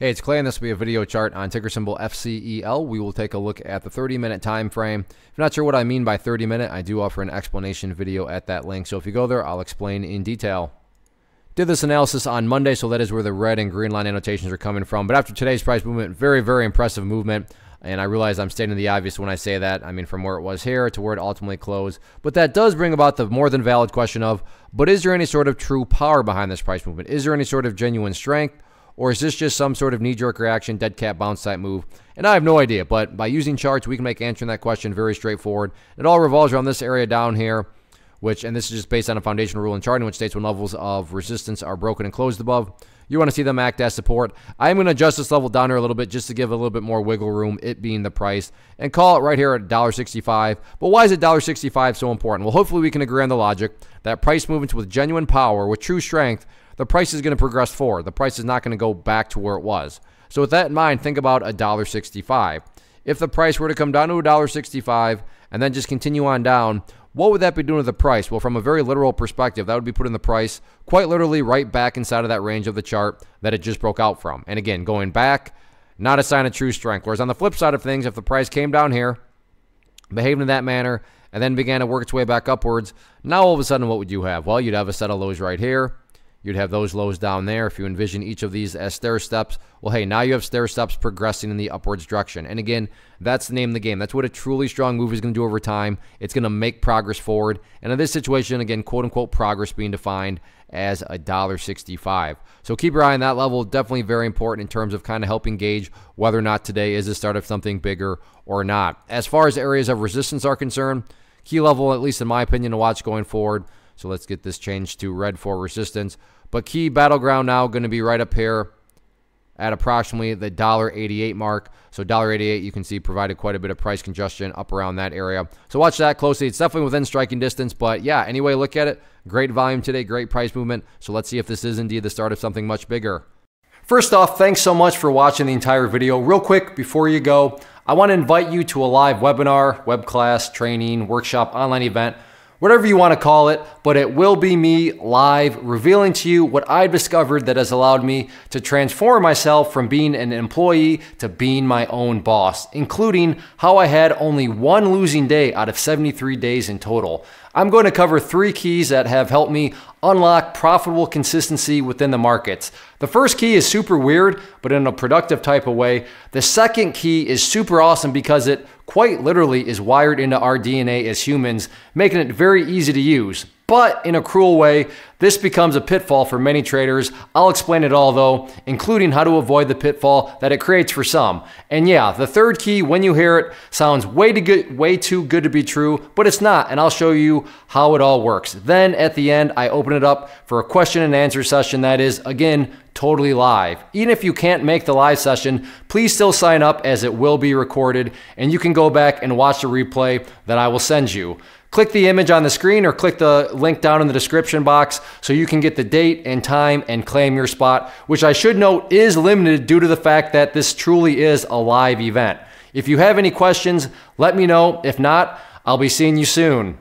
Hey, it's Clay, and this will be a video chart on ticker symbol FCEL. We will take a look at the 30-minute time frame. If you're not sure what I mean by 30-minute, I do offer an explanation video at that link. So if you go there, I'll explain in detail. Did this analysis on Monday, so that is where the red and green line annotations are coming from. But after today's price movement, very, very impressive movement. And I realize I'm stating the obvious when I say that. I mean, from where it was here to where it ultimately closed. But that does bring about the more than valid question of, but is there any sort of true power behind this price movement? Is there any sort of genuine strength? Or is this just some sort of knee-jerk reaction, dead cat bounce type move? And I have no idea, but by using charts, we can make answering that question very straightforward. It all revolves around this area down here, and this is just based on a foundational rule in charting, which states when levels of resistance are broken and closed above, you want to see them act as support. I'm going to adjust this level down here a little bit just to give a little bit more wiggle room, it being the price, and call it right here at $1.65. But why is it $1.65 so important? Well, hopefully we can agree on the logic that price movements with genuine power, with true strength, the price is going to progress forward. The price is not going to go back to where it was. So with that in mind, think about $1.65. If the price were to come down to $1.65 and then just continue on down, what would that be doing to the price? Well, from a very literal perspective, that would be putting the price quite literally right back inside of that range of the chart that it just broke out from. And again, going back, not a sign of true strength. Whereas on the flip side of things, if the price came down here, behaved in that manner, and then began to work its way back upwards, now all of a sudden what would you have? Well, you'd have a set of lows right here. You'd have those lows down there. If you envision each of these as stair steps, well, hey, now you have stair steps progressing in the upwards direction. And again, that's the name of the game. That's what a truly strong move is going to do over time. It's going to make progress forward. And in this situation, again, quote unquote, progress being defined as $1.65. So keep your eye on that level. Definitely very important in terms of kind of helping gauge whether or not today is the start of something bigger or not. As far as areas of resistance are concerned, key level, at least in my opinion, to watch going forward. So let's get this changed to red for resistance. But key battleground now going to be right up here at approximately the $1.88 mark. So $1.88, you can see, provided quite a bit of price congestion up around that area. So watch that closely. It's definitely within striking distance. But yeah, anyway, look at it. Great volume today, great price movement. So let's see if this is indeed the start of something much bigger. First off, thanks so much for watching the entire video. Real quick, before you go, I want to invite you to a live webinar, web class, training, workshop, online event, whatever you want to call it, but it will be me live revealing to you what I've discovered that has allowed me to transform myself from being an employee to being my own boss, including how I had only one losing day out of 73 days in total. I'm going to cover 3 keys that have helped me unlock profitable consistency within the markets. The first key is super weird, but in a productive type of way. The second key is super awesome because it quite literally is wired into our DNA as humans, making it very easy to use. But in a cruel way, this becomes a pitfall for many traders. I'll explain it all though, including how to avoid the pitfall that it creates for some. And yeah, the third key, when you hear it, sounds way too good to be true, but it's not, and I'll show you how it all works. Then at the end, I open it up for a question and answer session that is, again, totally live. Even if you can't make the live session, please still sign up as it will be recorded, and you can go back and watch the replay that I will send you. Click the image on the screen or click the link down in the description box so you can get the date and time and claim your spot, which I should note is limited due to the fact that this truly is a live event. If you have any questions, let me know. If not, I'll be seeing you soon.